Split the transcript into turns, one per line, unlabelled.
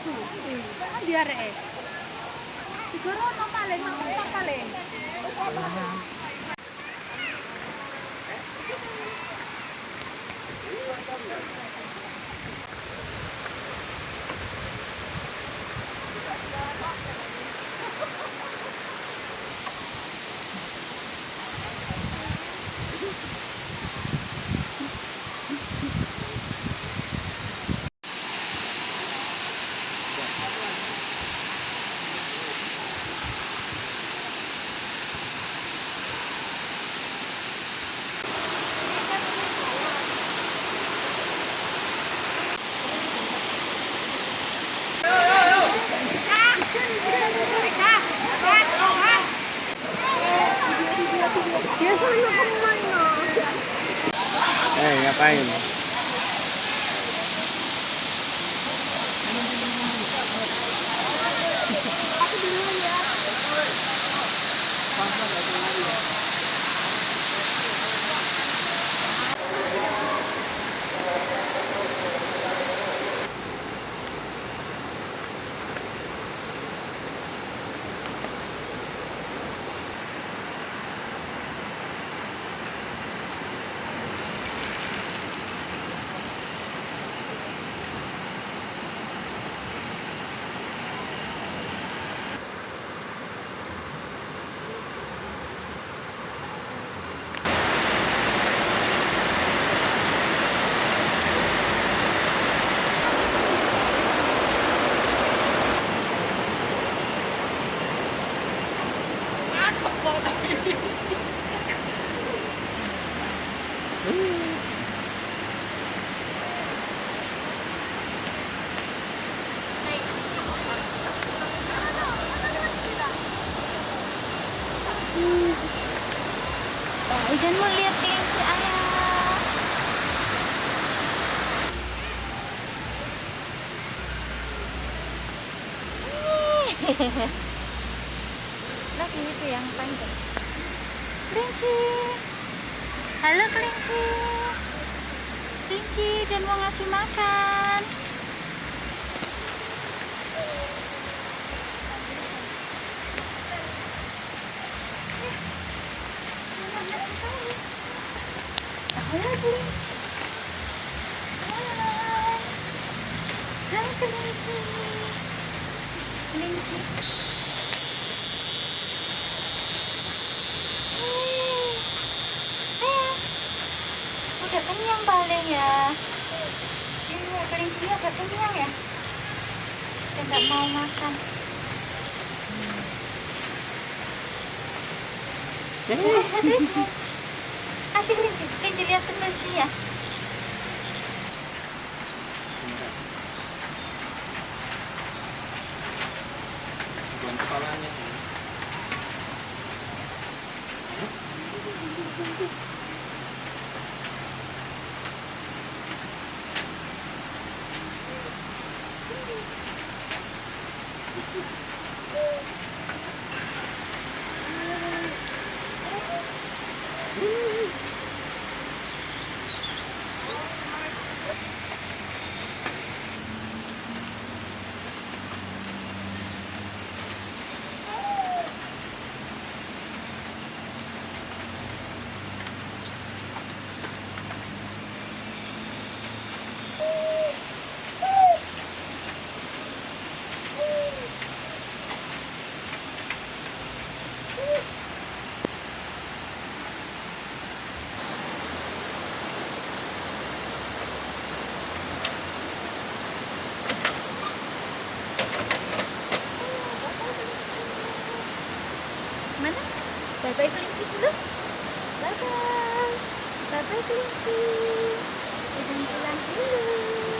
susu. Kan biar digorono paling apa paling.
Biasanya kemana?
Ngapain?
Ijan mau lihat kelinci ayah. Lihat ini tuh yang panjang. Kelinci. Halo kelinci. Kelinci dan mau ngasih makan. Halo kelinci. Hai kelinci. Kelinci. Udah kenyang paling ya. Iya, kelincinya udah kenyang ya. Dia nggak mau makan. Kasih kelinci, kelinci lihat tuh kelinci ya.
Bukan kepalanya sih.
Mana? Bye-bye kelinci dulu. Bye-bye. Bye-bye kelinci. Jangan pulang dulu.